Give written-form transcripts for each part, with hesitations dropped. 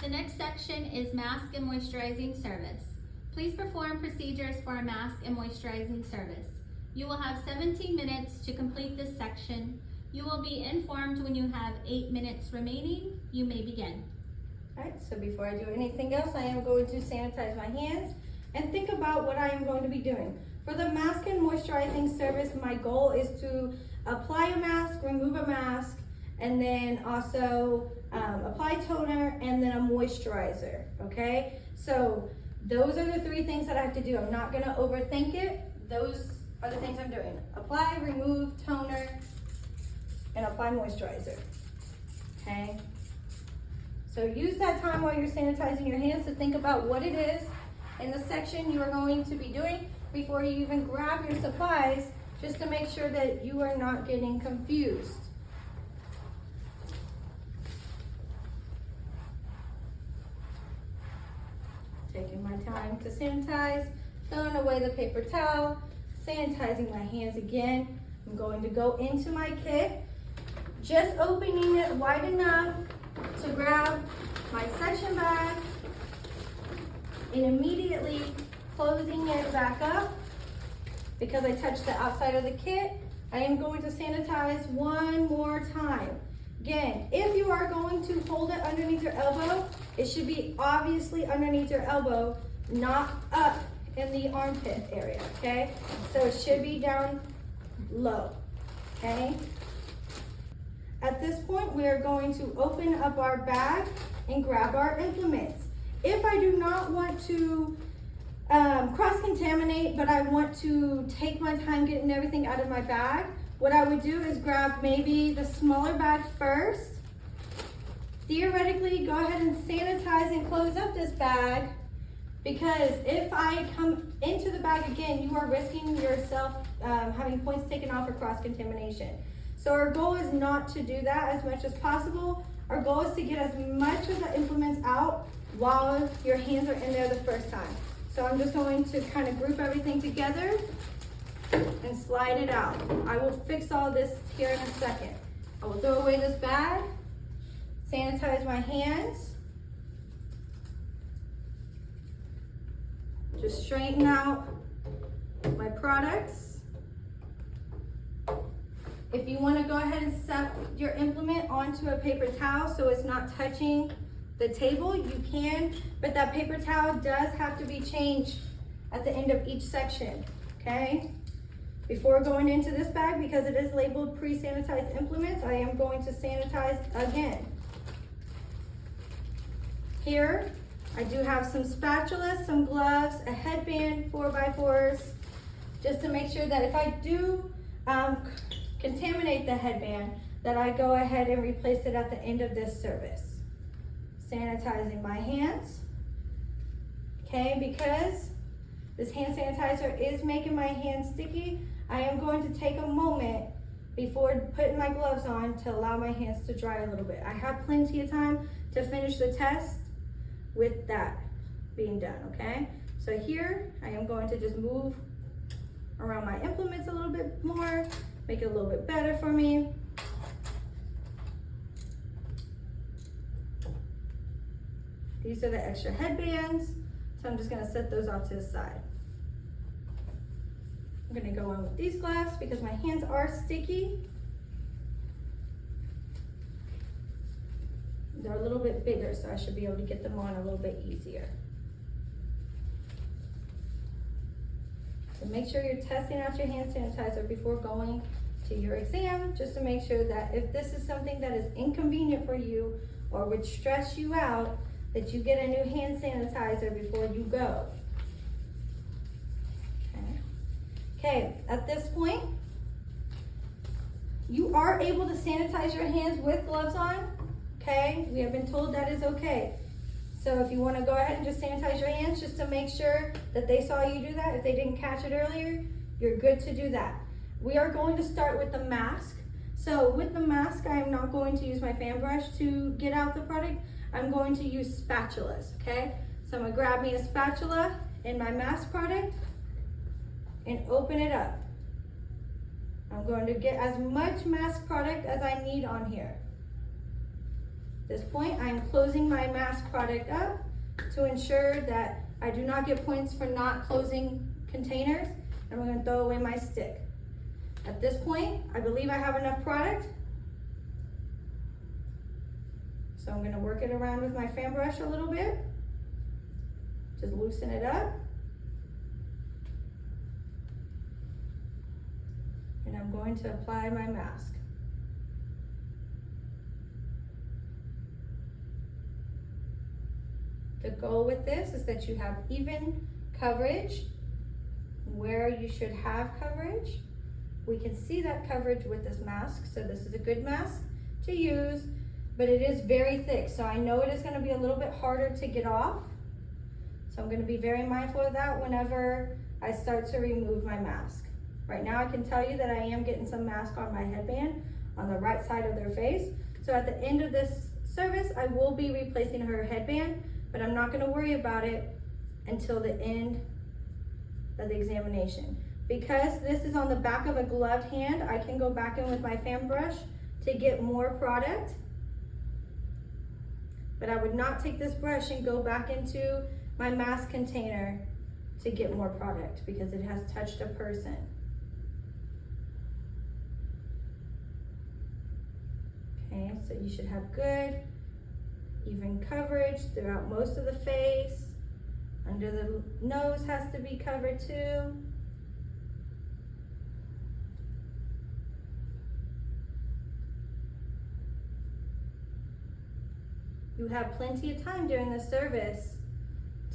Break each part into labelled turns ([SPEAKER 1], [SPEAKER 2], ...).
[SPEAKER 1] The next section is mask and moisturizing service. Please perform procedures for a mask and moisturizing service. You will have 17 minutes to complete this section. You will be informed when you have 8 minutes remaining. You may begin.
[SPEAKER 2] All right, so before I do anything else, I am going to sanitize my hands and think about what I am going to be doing. For the mask and moisturizing service, my goal is to apply a mask, remove a mask, and then also apply toner and then a moisturizer, okay? So those are the 3 things that I have to do. I'm not gonna overthink it. Those are the things I'm doing. Apply, remove, toner, and apply moisturizer, okay? So use that time while you're sanitizing your hands to think about what it is in the section you are going to be doing before you even grab your supplies, just to make sure that you are not getting confused. Taking my time to sanitize, throwing away the paper towel, sanitizing my hands again. I'm going to go into my kit, just opening it wide enough to grab my section bag and immediately closing it back up. Because I touched the outside of the kit, I am going to sanitize one more time. Again, if you are going to hold it underneath your elbow, it should be obviously underneath your elbow, not up in the armpit area, okay? So it should be down low, okay? At this point, we are going to open up our bag and grab our implements. If I do not want to cross-contaminate, but I want to take my time getting everything out of my bag, what I would do is grab maybe the smaller bag first. Theoretically, go ahead and sanitize and close up this bag, because if I come into the bag again, you are risking yourself having points taken off for cross-contamination. So our goal is not to do that as much as possible. Our goal is to get as much of the implements out while your hands are in there the first time. So I'm just going to kind of group everything together and slide it out. I will fix all this here in a second. I will throw away this bag, sanitize my hands, just straighten out my products. If you want to go ahead and set your implement onto a paper towel so it's not touching the table, you can, but that paper towel does have to be changed at the end of each section, okay? Before going into this bag, because it is labeled pre-sanitized implements, I am going to sanitize again. Here, I do have some spatulas, some gloves, a headband, 4x4s, just to make sure that if I do contaminate the headband, that I go ahead and replace it at the end of this service. Sanitizing my hands, okay, because this hand sanitizer is making my hands sticky, I am going to take a moment before putting my gloves on to allow my hands to dry a little bit. I have plenty of time to finish the test with that being done, okay? So here, I am going to just move around my implements a little bit more, make it a little bit better for me. These are the extra headbands, so I'm just gonna set those off to the side. I'm gonna go on with these gloves because my hands are sticky. They're a little bit bigger, so I should be able to get them on a little bit easier. So make sure you're testing out your hand sanitizer before going to your exam, just to make sure that if this is something that is inconvenient for you or would stress you out, that you get a new hand sanitizer before you go. Okay, at this point, you are able to sanitize your hands with gloves on, okay? We have been told that is okay. So if you want to go ahead and just sanitize your hands just to make sure that they saw you do that, if they didn't catch it earlier, you're good to do that. We are going to start with the mask. So with the mask, I am not going to use my fan brush to get out the product. I'm going to use spatulas, okay? So I'm gonna grab me a spatula in my mask product and open it up. I'm going to get as much mask product as I need on here. this point, I'm closing my mask product up to ensure that I do not get points for not closing containers. And I'm gonna throw away my stick. At this point, I believe I have enough product. So I'm gonna work it around with my fan brush a little bit. Just loosen it up. And I'm going to apply my mask. The goal with this is that you have even coverage where you should have coverage. We can see that coverage with this mask, so this is a good mask to use, but it is very thick, so I know it is going to be a little bit harder to get off. So I'm going to be very mindful of that whenever I start to remove my mask. Right now I can tell you that I am getting some mask on my headband on the right side of their face. So at the end of this service, I will be replacing her headband, but I'm not going to worry about it until the end of the examination. Because this is on the back of a gloved hand, I can go back in with my fan brush to get more product. But I would not take this brush and go back into my mask container to get more product because it has touched a person. Okay, so you should have good, even coverage throughout most of the face. Under the nose has to be covered too. You have plenty of time during the service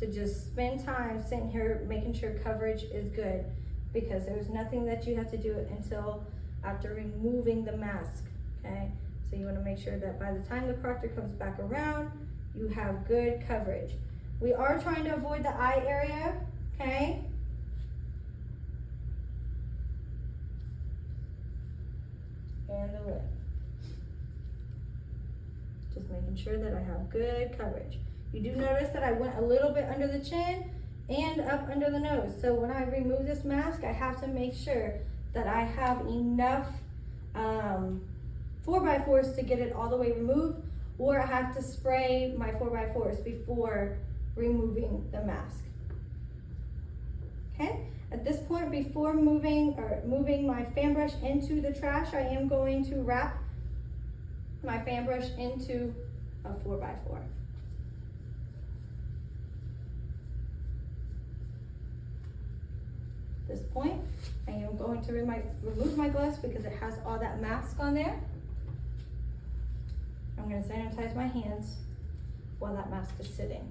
[SPEAKER 2] to just spend time sitting here making sure coverage is good, because there's nothing that you have to do until after removing the mask, okay? So you wanna make sure that by the time the proctor comes back around, you have good coverage. We are trying to avoid the eye area, okay? And the lip. Just making sure that I have good coverage. You do notice that I went a little bit under the chin and up under the nose. So when I remove this mask, I have to make sure that I have enough 4x4s to get it all the way removed, or I have to spray my 4x4s before removing the mask. Okay, at this point, before moving my fan brush into the trash, I am going to wrap my fan brush into a 4x4. At this point, I am going to remove my gloves because it has all that mask on there. I'm going to sanitize my hands while that mask is sitting.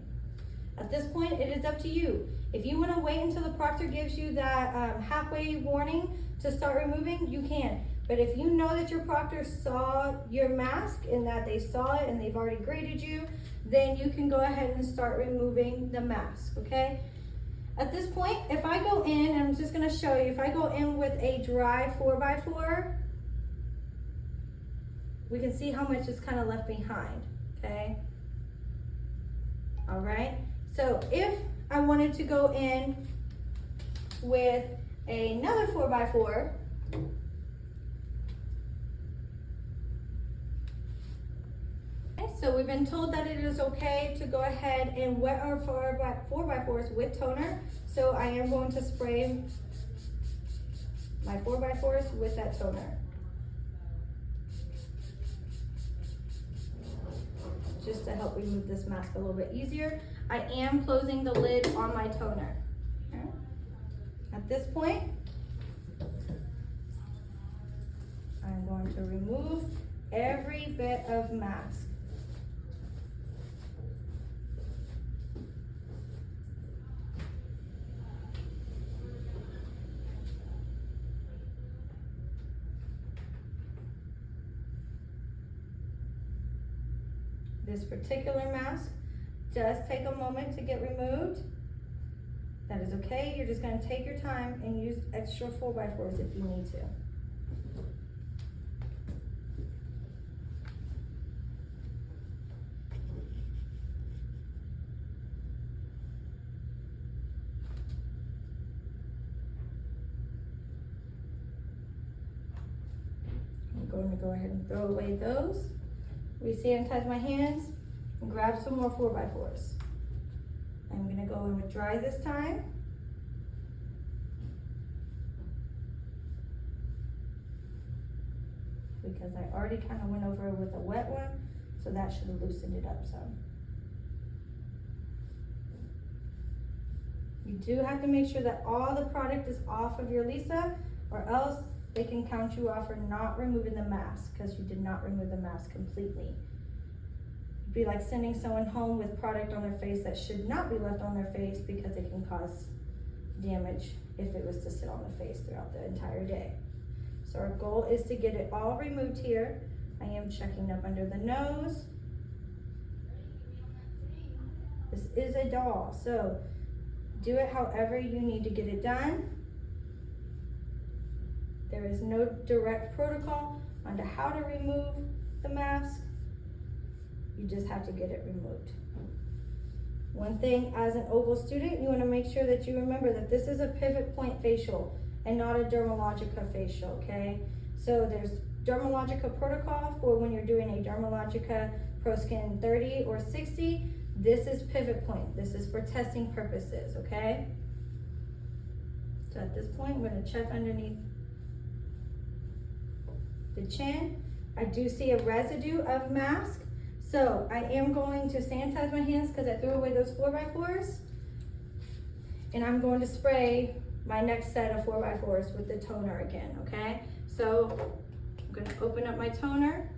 [SPEAKER 2] At this point, it is up to you. If you want to wait until the proctor gives you that halfway warning to start removing, you can. But if you know that your proctor saw your mask and that they saw it and they've already graded you, then you can go ahead and start removing the mask, okay? At this point, if I go in, and I'm just going to show you, if I go in with a dry 4x4, we can see how much is kind of left behind, okay? All right, so if I wanted to go in with another 4x4, okay, so we've been told that it is okay to go ahead and wet our 4x4s with toner. So I am going to spray my 4x4s with that toner. Just to help remove this mask a little bit easier. I am closing the lid on my toner. Okay. At this point, I'm going to remove every bit of mask. This particular mask does take a moment to get removed. That is okay. You're just going to take your time and use extra 4x4s if you need to. I'm going to go ahead and throw away those. Re-sanitize my hands and grab some more 4x4s. I'm gonna go in with dry this time. Because I already kind of went over it with a wet one, so that should have loosened it up some. You do have to make sure that all the product is off of your Lisa, or else they can count you off for not removing the mask, because you did not remove the mask completely. It'd be like sending someone home with product on their face that should not be left on their face, because it can cause damage if it was to sit on the face throughout the entire day. So our goal is to get it all removed here. I am checking up under the nose. This is a doll, so do it however you need to get it done. There is no direct protocol on how to remove the mask. You just have to get it removed. One thing, as an oval student, you want to make sure that you remember that this is a pivot point facial and not a Dermalogica facial, okay? So there's Dermalogica protocol for when you're doing a Dermalogica Pro Skin 30 or 60. This is pivot point. This is for testing purposes, okay? So at this point, I'm gonna check underneath the chin. I do see a residue of mask. So I am going to sanitize my hands because I threw away those 4x4s. And I'm going to spray my next set of 4x4s with the toner again, okay? So I'm gonna open up my toner.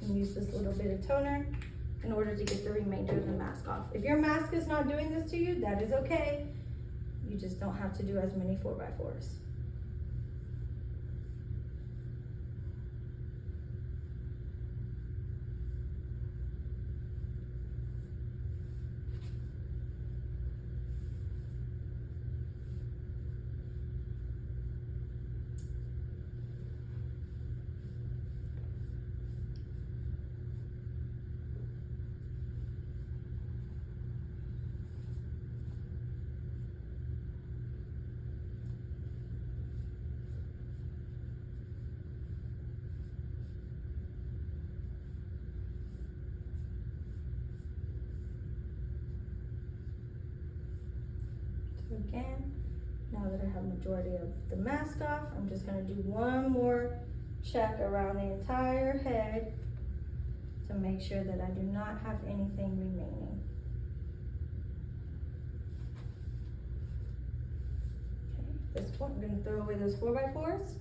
[SPEAKER 2] And use this little bit of toner in order to get the remainder of the mask off. If your mask is not doing this to you, that is okay. You just don't have to do as many 4x4s. Again, now that I have majority of the mask off, I'm just gonna do one more check around the entire head to make sure that I do not have anything remaining. Okay, at this point, I'm gonna throw away those 4x4s,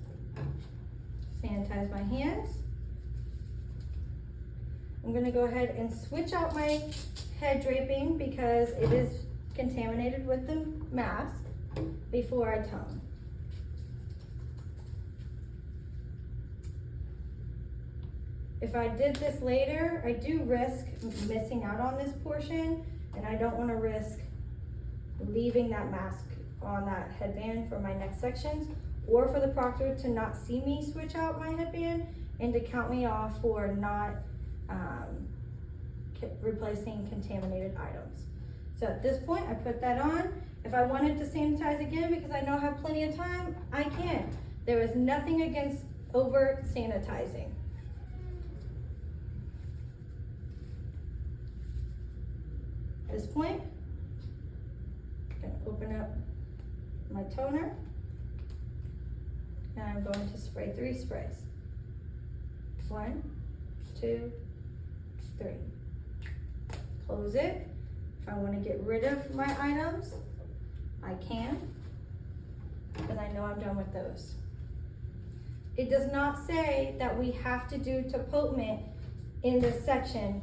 [SPEAKER 2] sanitize my hands. I'm gonna go ahead and switch out my head draping because it is contaminated with the mask before I tone. If I did this later, I do risk missing out on this portion, and I don't want to risk leaving that mask on that headband for my next sections, or for the proctor to not see me switch out my headband and to count me off for not replacing contaminated items. So at this point, I put that on. If I wanted to sanitize again, because I know I have plenty of time, I can. There is nothing against over sanitizing. At this point, I'm gonna open up my toner, and I'm going to spray 3 sprays. 1, 2, 3. Close it. If I want to get rid of my items, I can, because I know I'm done with those. It does not say that we have to do tapotment in this section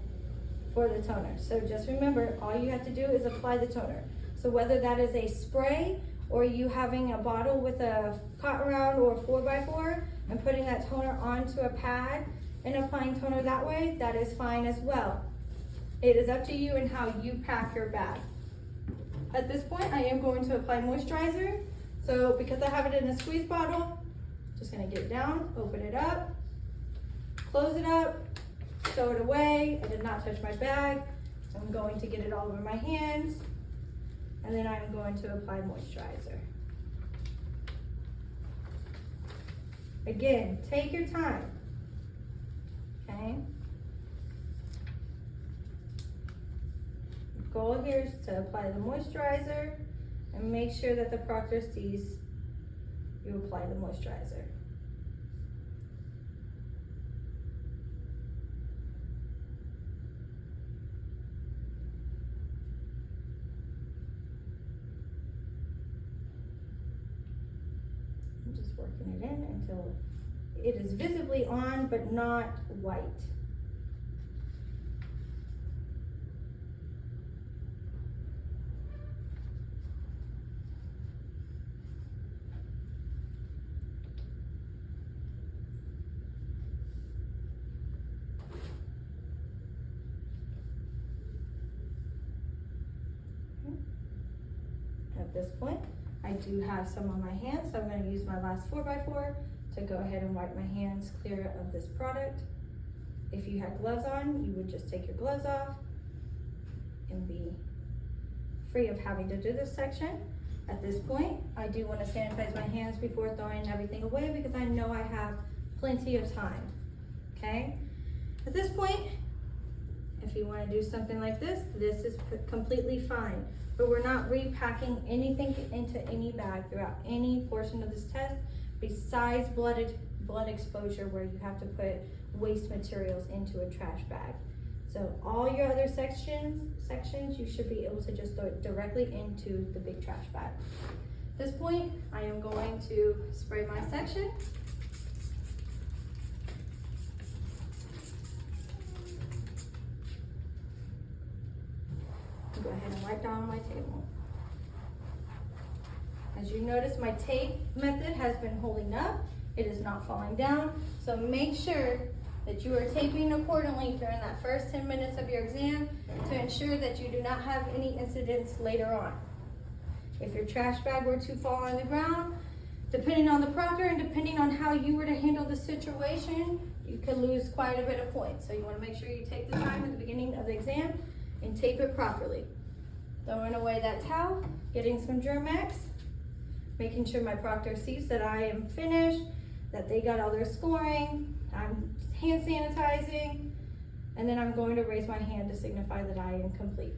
[SPEAKER 2] for the toner. So just remember, all you have to do is apply the toner. So whether that is a spray or you having a bottle with a cotton round or 4x4 and putting that toner onto a pad and applying toner that way, that is fine as well. It is up to you and how you pack your bag. At this point, I am going to apply moisturizer. So because I have it in a squeeze bottle, just gonna get it down, open it up, close it up, throw it away. I did not touch my bag. I'm going to get it all over my hands, and then I'm going to apply moisturizer. Again, take your time, okay? Goal here is to apply the moisturizer and make sure that the proctor sees you apply the moisturizer. I'm just working it in until it is visibly on but not white. At this point, I do have some on my hands, so I'm going to use my last 4x4 to go ahead and wipe my hands clear of this product. If you had gloves on, you would just take your gloves off and be free of having to do this section. At this point, I do want to sanitize my hands before throwing everything away because I know I have plenty of time, okay? At this point, if you want to do something like this is completely fine. But we're not repacking anything into any bag throughout any portion of this test besides blood exposure where you have to put waste materials into a trash bag. So all your other sections you should be able to just throw it directly into the big trash bag. At this point, I am going to spray my section. Go ahead and wipe down my table. As you notice, my tape method has been holding up. It is not falling down. So make sure that you are taping accordingly during that first 10 minutes of your exam to ensure that you do not have any incidents later on. If your trash bag were to fall on the ground, depending on the proctor and depending on how you were to handle the situation, you could lose quite a bit of points. So you want to make sure you take the time at the beginning of the exam and tape it properly. Throwing away that towel, getting some Germ-X, making sure my proctor sees that I am finished, that they got all their scoring, I'm hand sanitizing, and then I'm going to raise my hand to signify that I am complete.